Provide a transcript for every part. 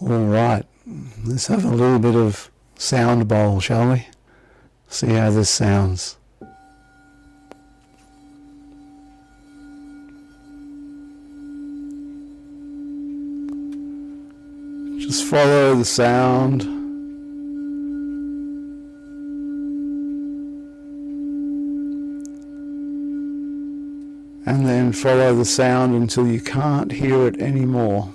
All right, let's have a little bit of sound bowl, shall we? See how this sounds. Just follow the sound. And then follow the sound until you can't hear it anymore.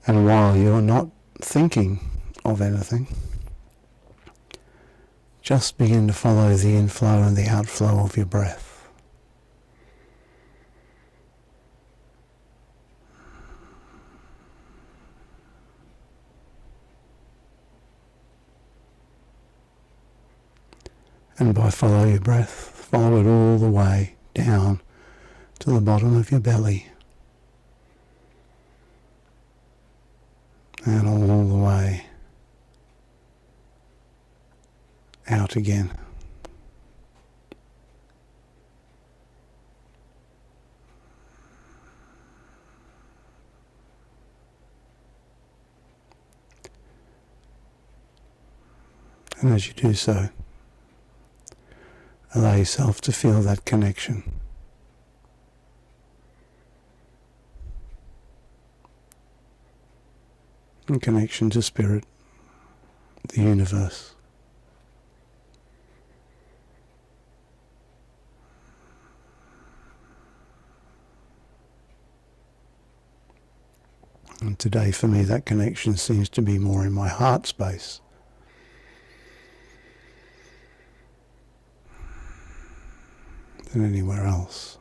And while you're not thinking of anything, just begin to follow the inflow and the outflow of your breath. And by follow your breath, follow it all the way down to the bottom of your belly. And all the way out again. And as you do so, allow yourself to feel that connection. And connection to spirit, the universe. And today for me that connection seems to be more in my heart space. Than anywhere else.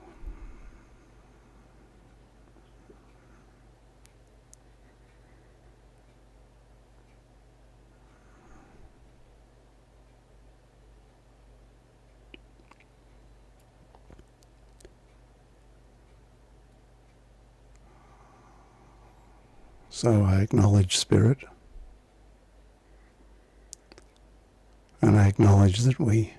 So I acknowledge spirit, and I acknowledge that we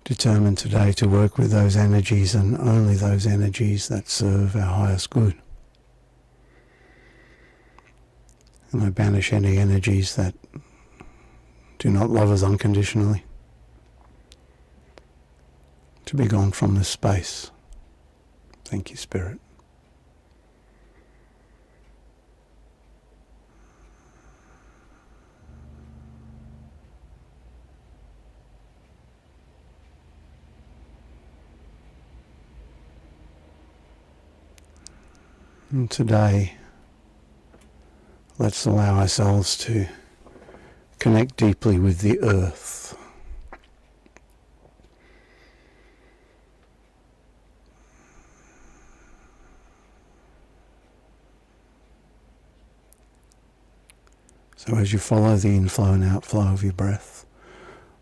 determined today to work with those energies and only those energies that serve our highest good. And I banish any energies that do not love us unconditionally to be gone from this space. Thank you, Spirit. And today, let's allow ourselves to connect deeply with the earth. So as you follow the inflow and outflow of your breath,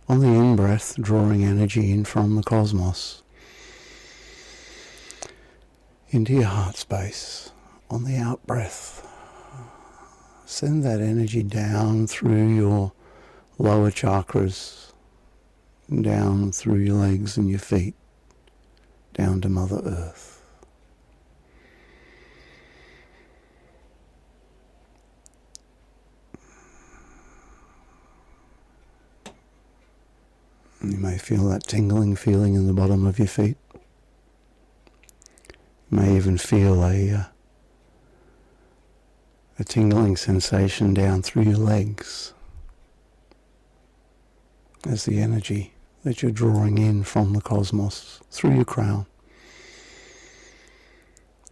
on the in-breath, drawing energy in from the cosmos into your heart space. On the out-breath, send that energy down through your lower chakras, down through your legs and your feet, down to Mother Earth. And you may feel that tingling feeling in the bottom of your feet. You may even feel a tingling sensation down through your legs as the energy that you're drawing in from the cosmos through your crown,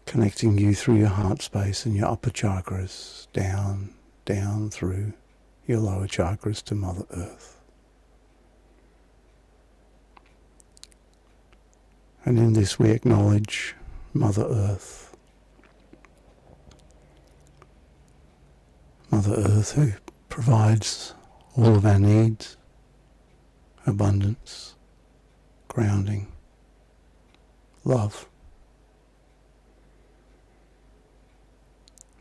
connecting you through your heart space and your upper chakras, down through your lower chakras to Mother Earth. And in this we acknowledge Mother Earth. Mother Earth who provides all of our needs, abundance, grounding, love.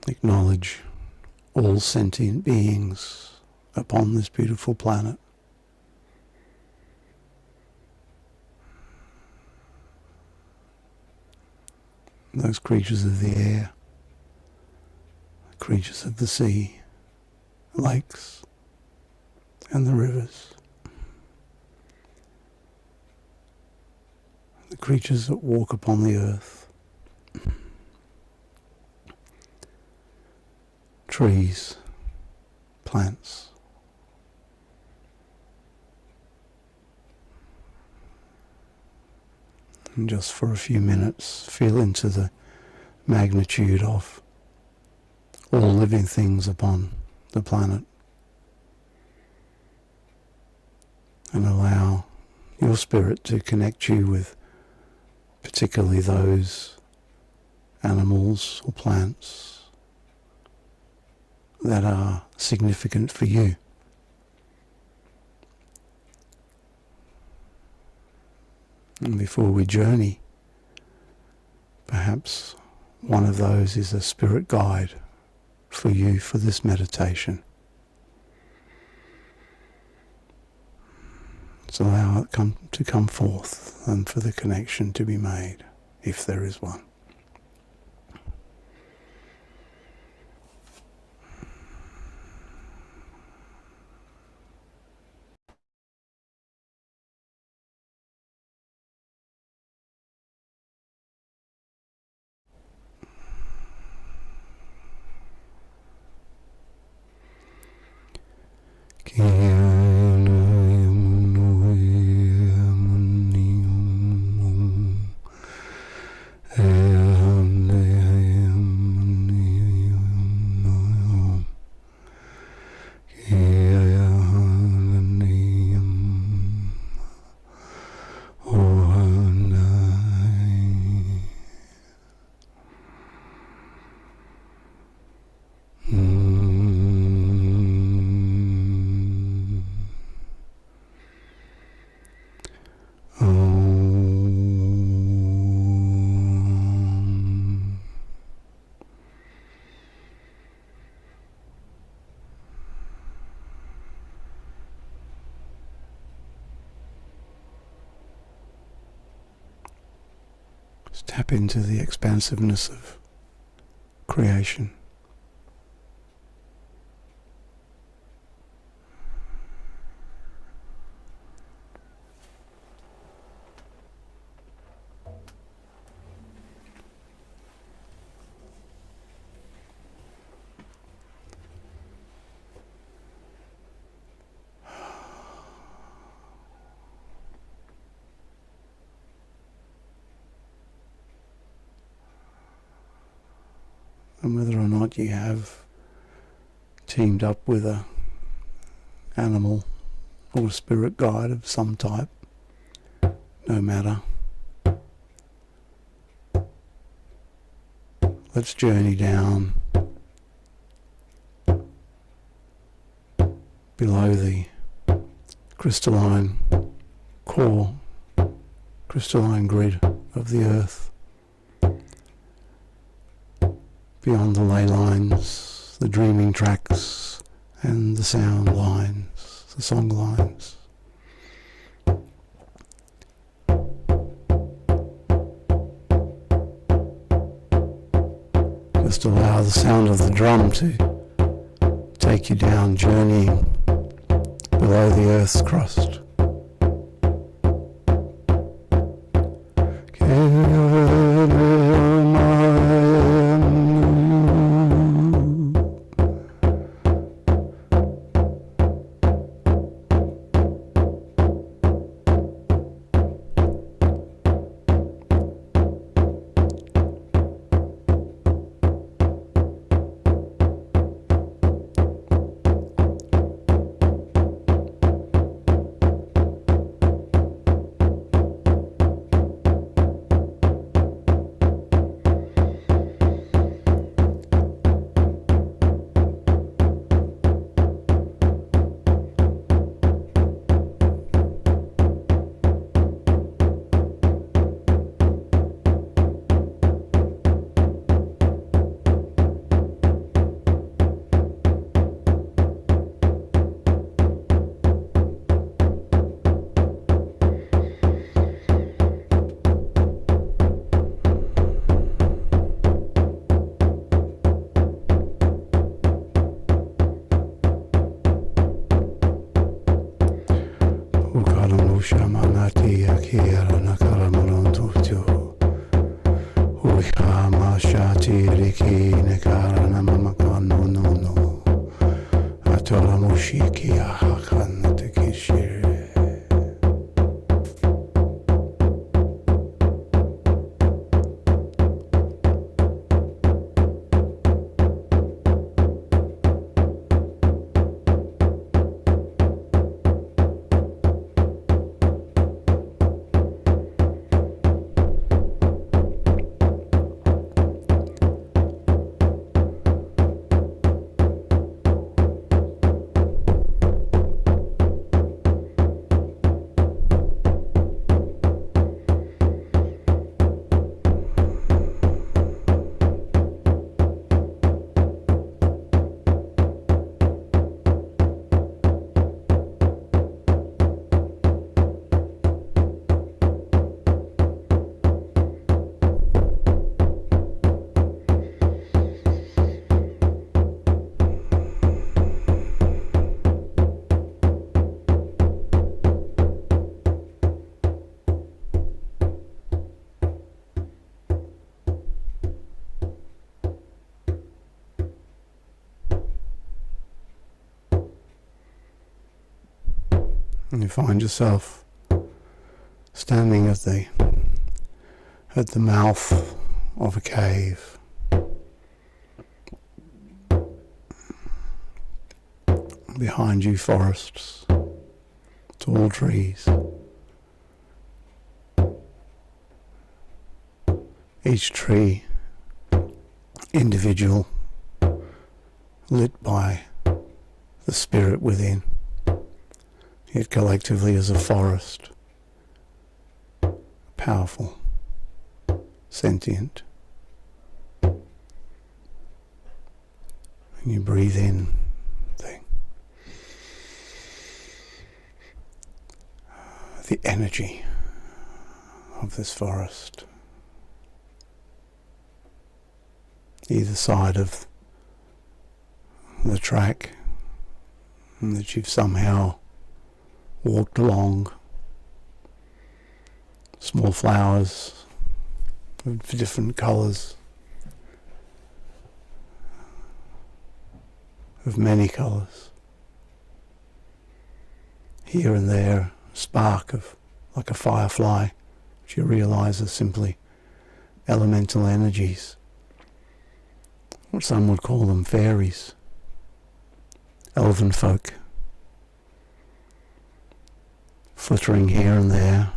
Acknowledge all sentient beings upon this beautiful planet. Those creatures of the air, creatures of the sea, lakes, and the rivers. The creatures that walk upon the earth. Trees, plants. And just for a few minutes, feel into the magnitude of all living things upon the planet. And allow your spirit to connect you with particularly those animals or plants that are significant for you. And before we journey, perhaps one of those is a spirit guide for you for this meditation. So allow it to come forth and for the connection to be made, if there is one. Just tap into the expansiveness of creation. And whether or not you have teamed up with a animal or a spirit guide of some type, no matter. Let's journey down below the crystalline core, crystalline grid of the earth, beyond the ley lines, the dreaming tracks, and the sound lines, the song lines. Just allow the sound of the drum to take you down, journeying below the earth's crust. shamanati akira nakaramanontutu. Uiha mashati riki nekarana mamakano no no. Atora mushiki ahakan tekishire. And you find yourself standing at the mouth of a cave. Behind you, forests, tall trees. Each tree individual, lit by the spirit within, yet collectively as a forest, powerful, sentient. And you breathe in the energy of this forest. Either side of the track that you've somehow walked along, small flowers of different colours, of many colours. Here and there, a spark of, like a firefly, which you realise are simply elemental energies. Or some would call them fairies, elven folk, flittering here and there.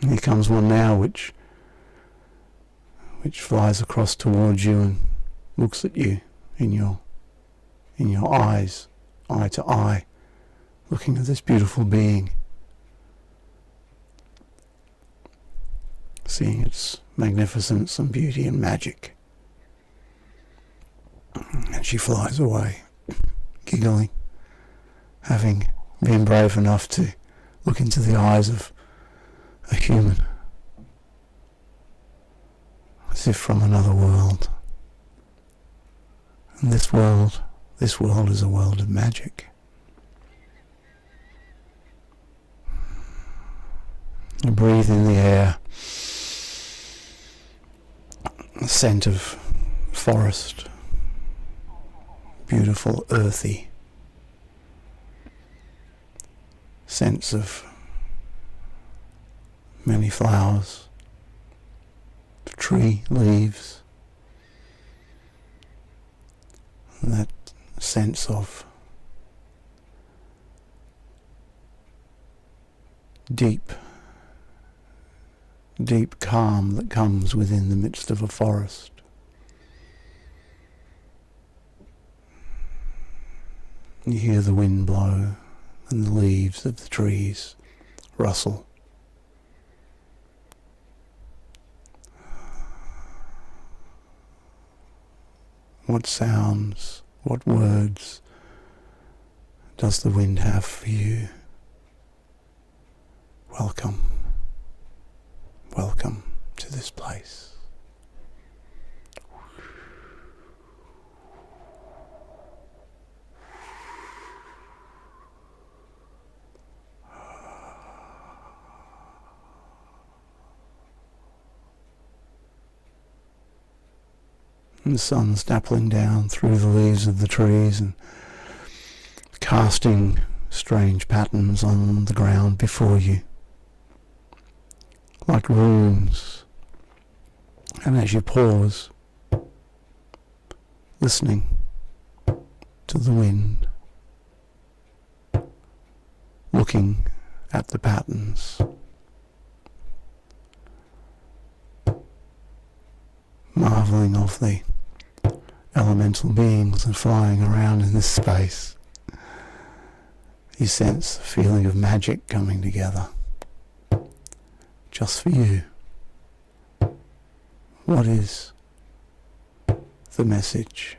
And here comes one now which flies across towards you and looks at you in your eyes, eye to eye, looking at this beautiful being, seeing its magnificence and beauty and magic. And she flies away, giggling, having been brave enough to look into the eyes of a human, as if from another world. And this world is a world of magic. You breathe in the air, the scent of forest, beautiful, earthy sense of many flowers, tree leaves, and that sense of deep calm that comes within the midst of a forest. You hear the wind blow and the leaves of the trees rustle. What sounds, what words does the wind have for you? Welcome, welcome to this place. And the sun's dappling down through the leaves of the trees and casting strange patterns on the ground before you, like runes. And as you pause, listening to the wind, looking at the patterns, marvelling of the elemental beings that are flying around in this space, you sense a feeling of magic coming together, just for you. What is the message?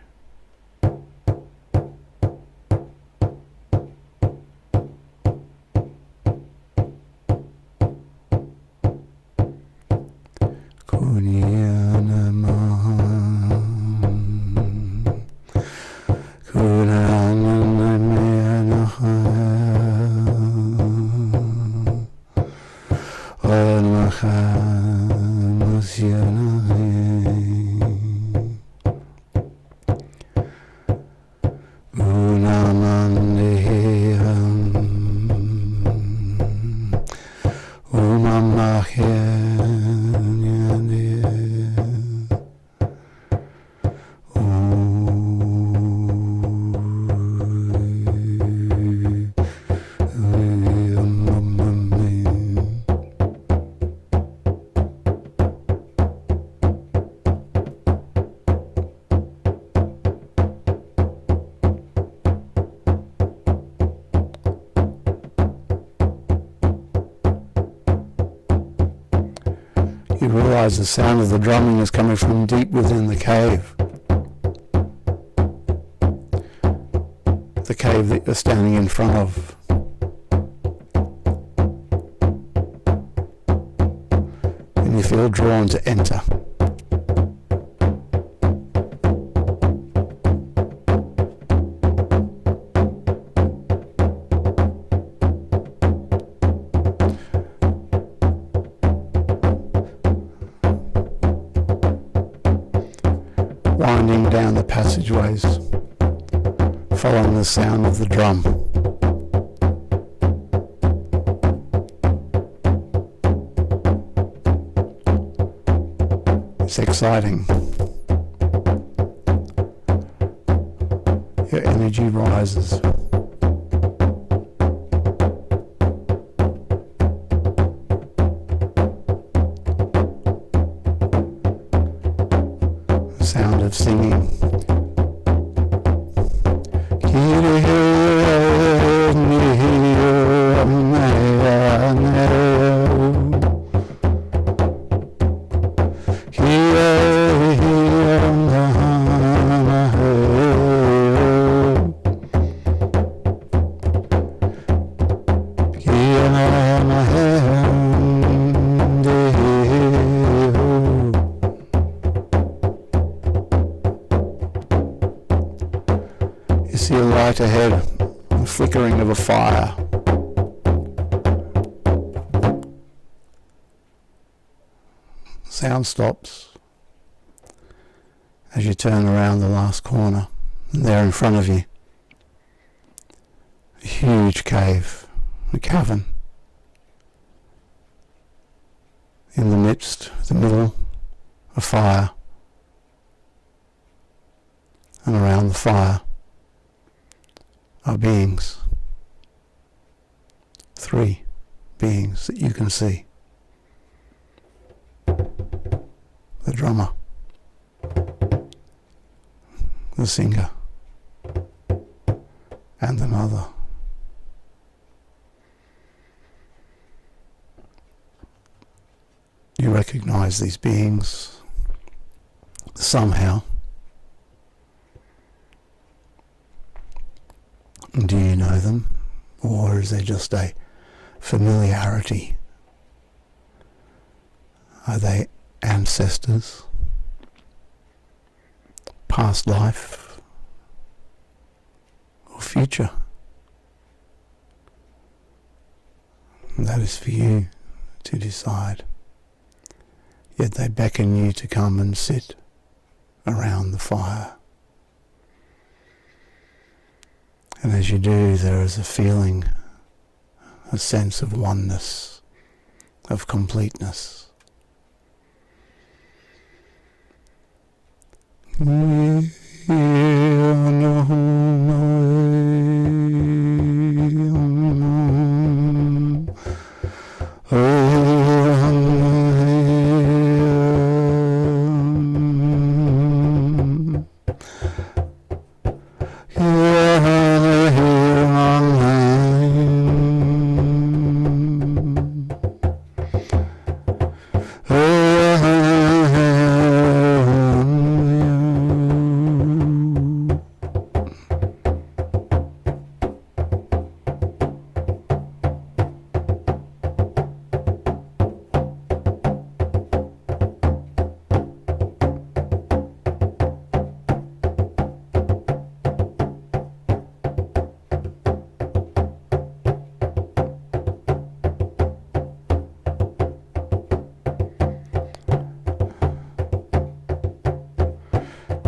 You realise the sound of the drumming is coming from deep within the cave. The cave that you're standing in front of. And you feel drawn to enter. Winding down the passageways, following the sound of the drum. It's exciting. Your energy rises. Sound of singing. You see a light ahead, the flickering of a fire. Sound stops as you turn around the last corner, and there in front of you, a huge cave, a cavern. In the midst, the middle, a fire, and around the fire are beings. 3 beings that you can see. The drummer, the singer, and the mother. You recognize these beings somehow. Do you know them, or is there just a familiarity? Are they ancestors, past life, or future? And that is for you to decide. Yet they beckon you to come and sit around the fire. And as you do, there is a feeling, a sense of oneness, of completeness.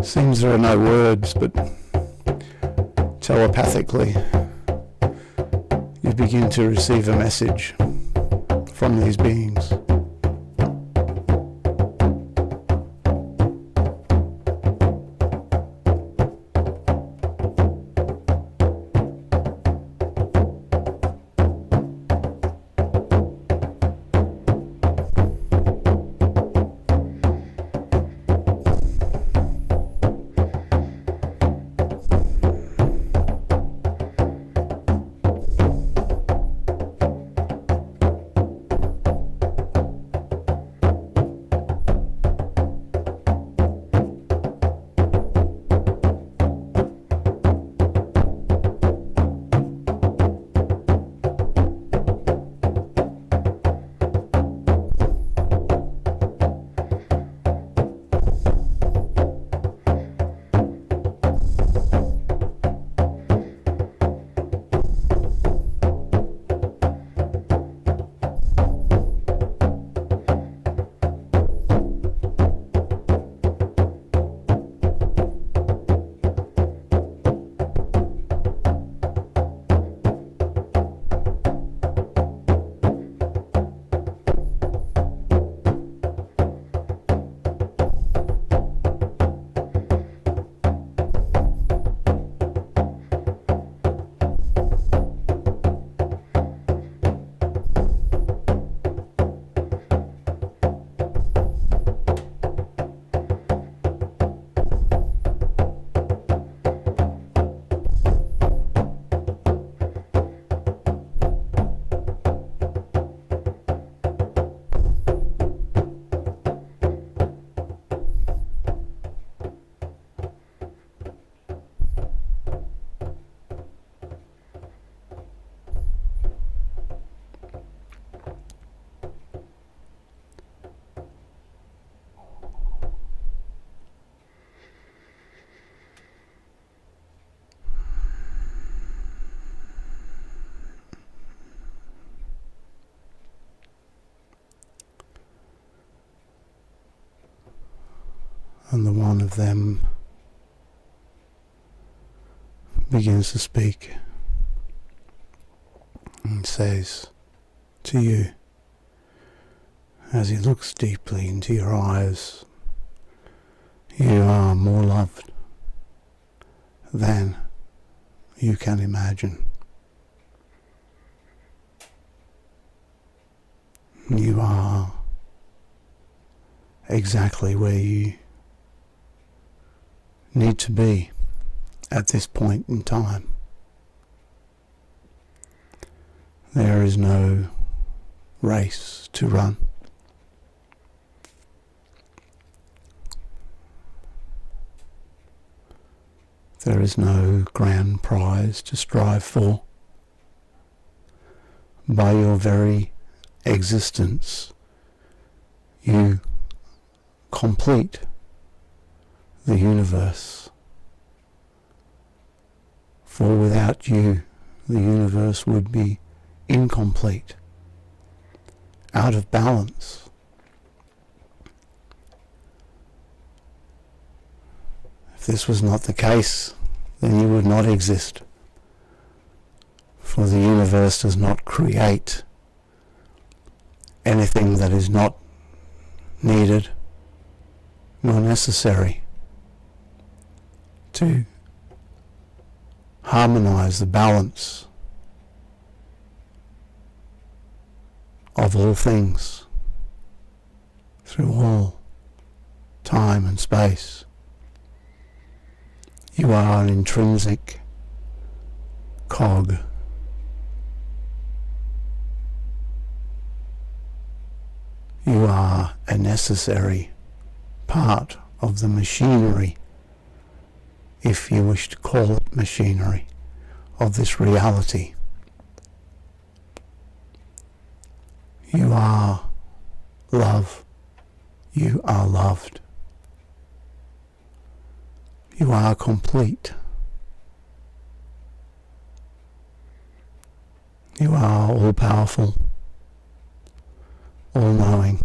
Seems there are no words, but telepathically you begin to receive a message from these beings. And the one of them begins to speak and says to you, as he looks deeply into your eyes, you are more loved than you can imagine. You are exactly where you need to be at this point in time. There is no race to run. There is no grand prize to strive for. By your very existence, you complete the universe. For without you, the universe would be incomplete, out of balance. If this was not the case, then you would not exist. For the universe does not create anything that is not needed nor necessary to harmonize the balance of all things through all time and space. You are an intrinsic cog. You are a necessary part of the machinery, if you wish to call it machinery, of this reality. You are love. You are loved. You are complete. You are all-powerful, all-knowing.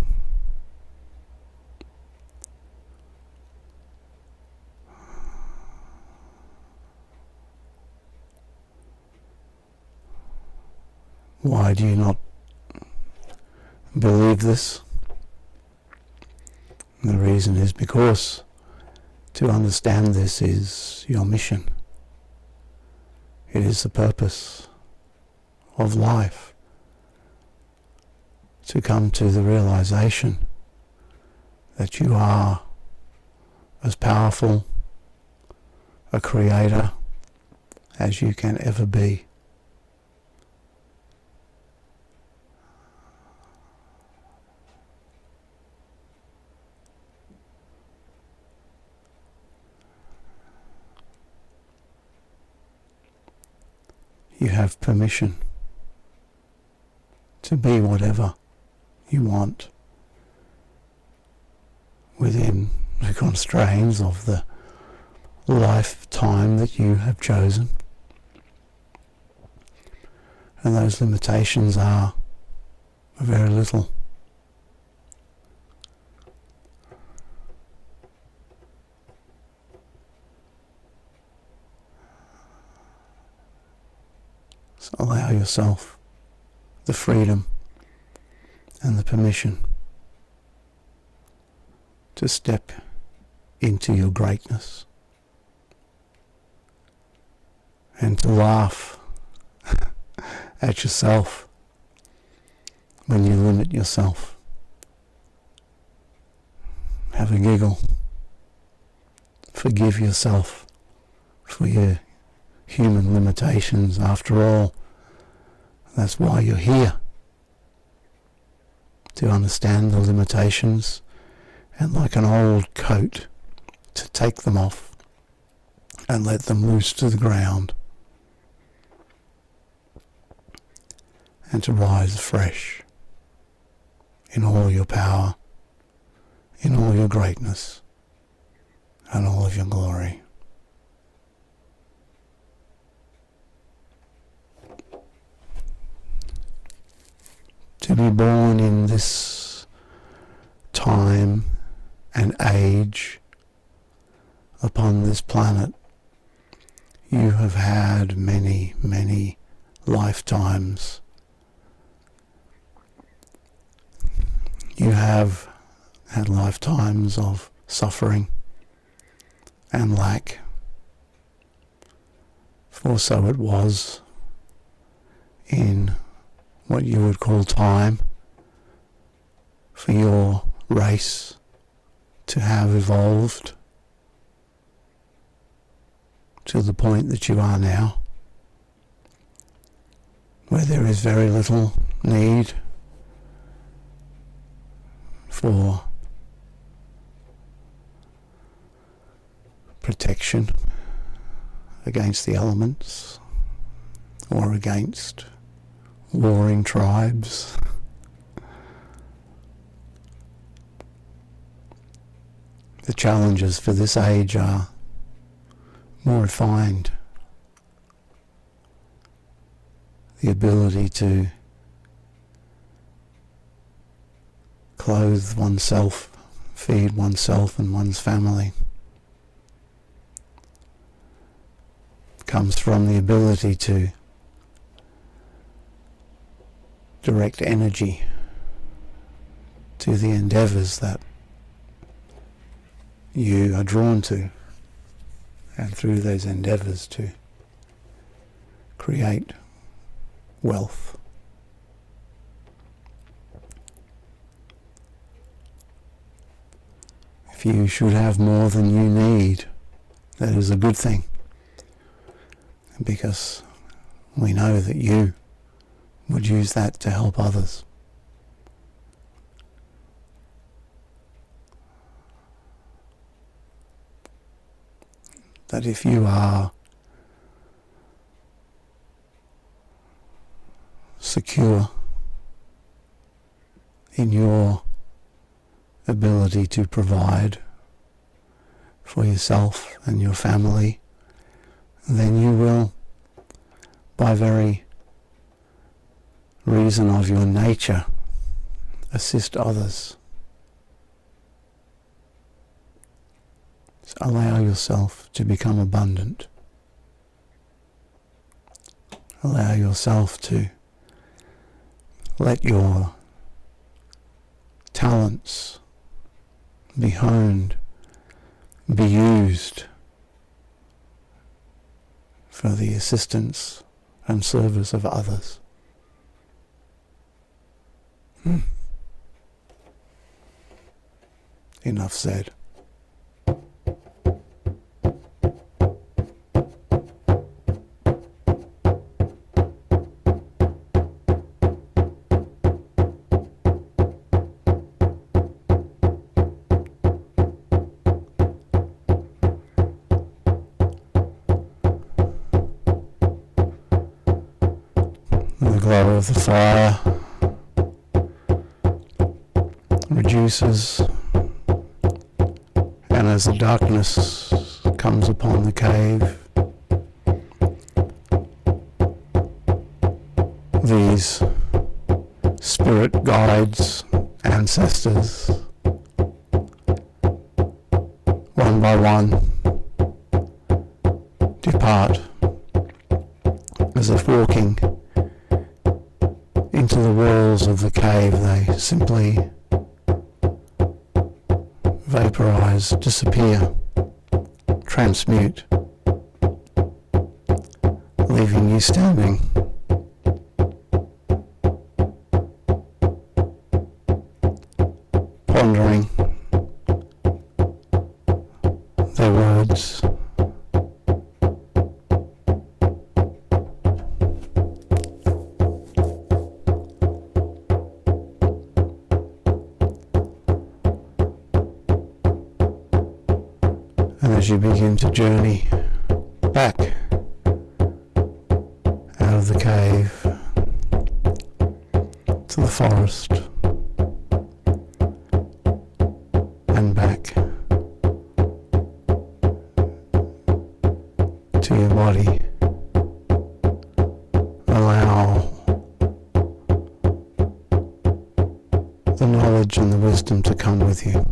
Why do you not believe this? And the reason is because to understand this is your mission. It is the purpose of life, to come to the realization that you are as powerful a creator as you can ever be. You have permission to be whatever you want within the constraints of the lifetime that you have chosen. And those limitations are very little. So allow yourself the freedom and the permission to step into your greatness and to laugh at yourself when you limit yourself. Have a giggle. Forgive yourself for your human limitations. After all, that's why you're here, to understand the limitations and, like an old coat, to take them off and let them loose to the ground and to rise afresh in all your power, in all your greatness and all of your glory. To be born in this time and age upon this planet, you have had many, many lifetimes. You have had lifetimes of suffering and lack, for so it was in what you would call time for your race to have evolved to the point that you are now, where there is very little need for protection against the elements or against warring tribes. The challenges for this age are more refined. The ability to clothe oneself, feed oneself and one's family, comes from the ability to direct energy to the endeavours that you are drawn to, and through those endeavours to create wealth. If you should have more than you need, that is a good thing, because we know that you would use that to help others. That if you are secure in your ability to provide for yourself and your family, then you will, by very reason of your nature, assist others. So allow yourself to become abundant. Allow yourself to let your talents be honed, be used for the assistance and service of others. Enough said. The glow of the fire reduces, and as the darkness comes upon the cave, these spirit guides, ancestors, one by one, depart, as if walking into the walls of the cave. They simply vaporize, disappear, transmute, leaving you standing. Pondering their words. And as you begin to journey back out of the cave to the forest and back to your body, allow the knowledge and the wisdom to come with you.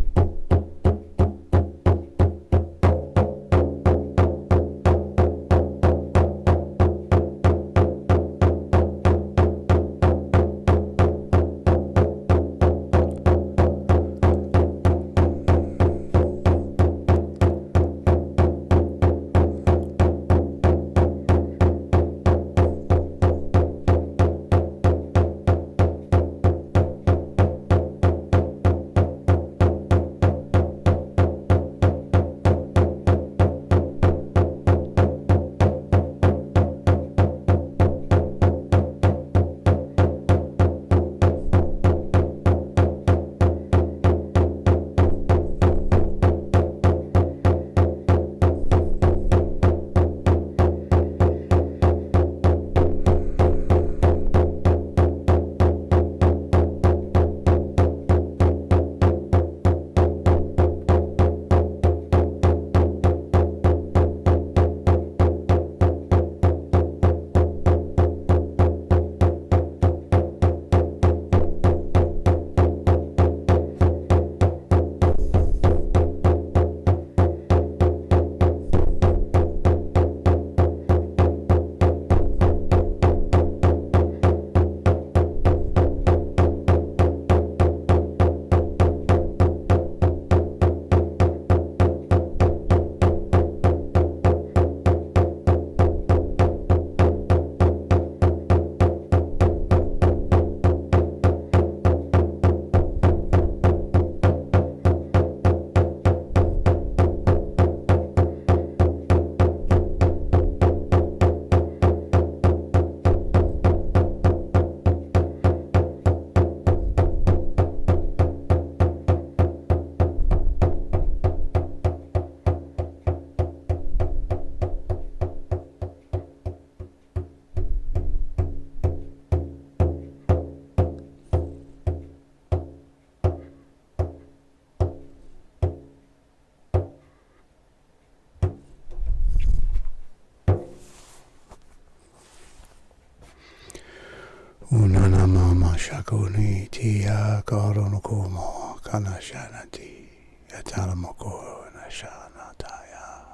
shakuni tia koronukumo kanashanati yatalamoko nashanataya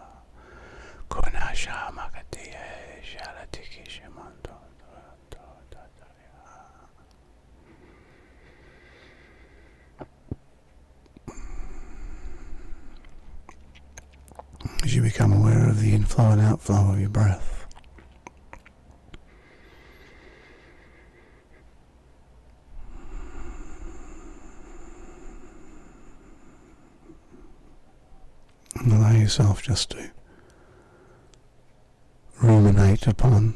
kunashamakatia shalatiki shimanto. As you become aware of the inflow and outflow of your breath, and allow yourself just to ruminate upon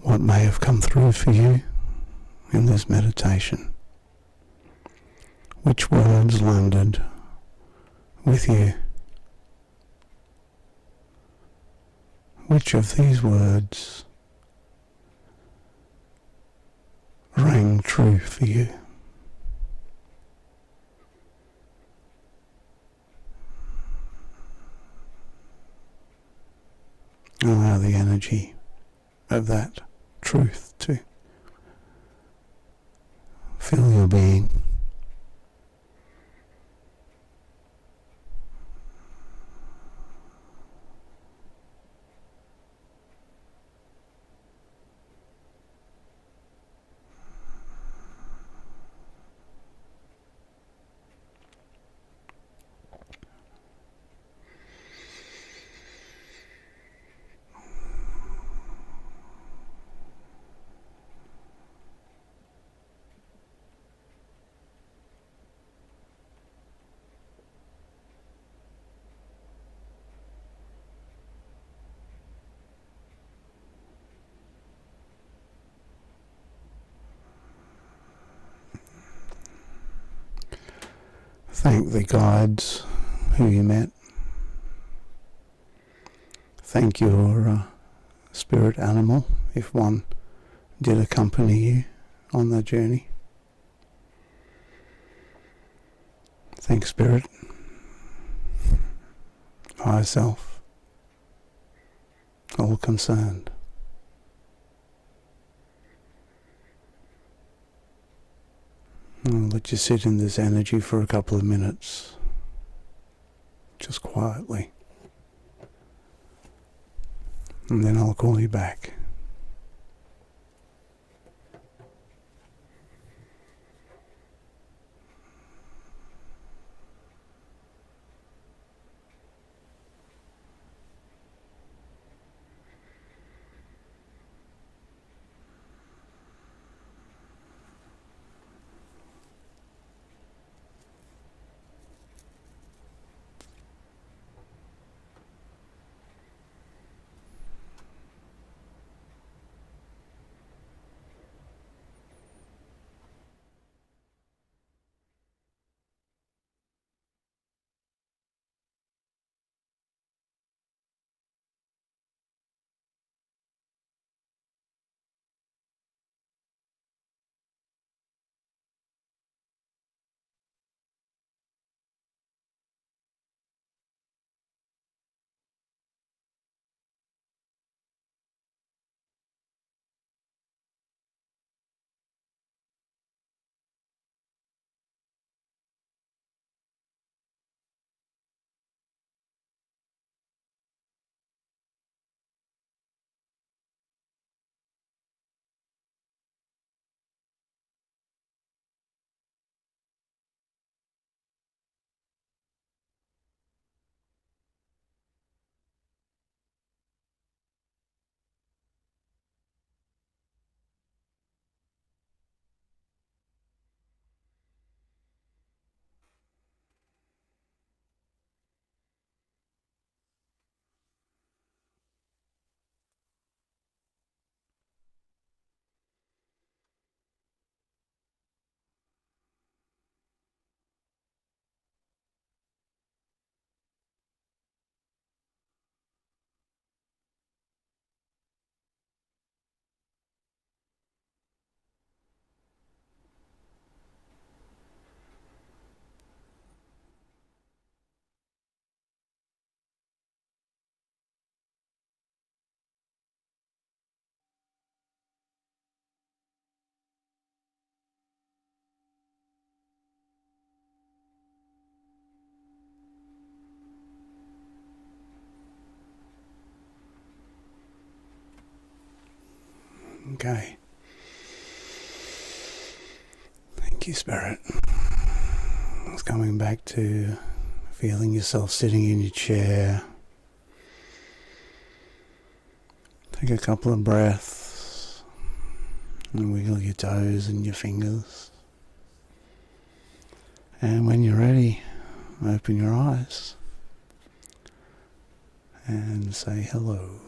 what may have come through for you in this meditation. Which words landed with you? Which of these words rang true for you? Allow the energy of that truth to fill your being. Thank the guides who you met. Thank your spirit animal, if one did accompany you on the journey. Thank Spirit, Higher Self, all concerned. I'll let you sit in this energy for a couple of minutes, just quietly. And then I'll call you back. Okay. Thank you, Spirit. It's coming back to feeling yourself sitting in your chair. Take a couple of breaths and wiggle your toes and your fingers. And when you're ready, open your eyes and say hello.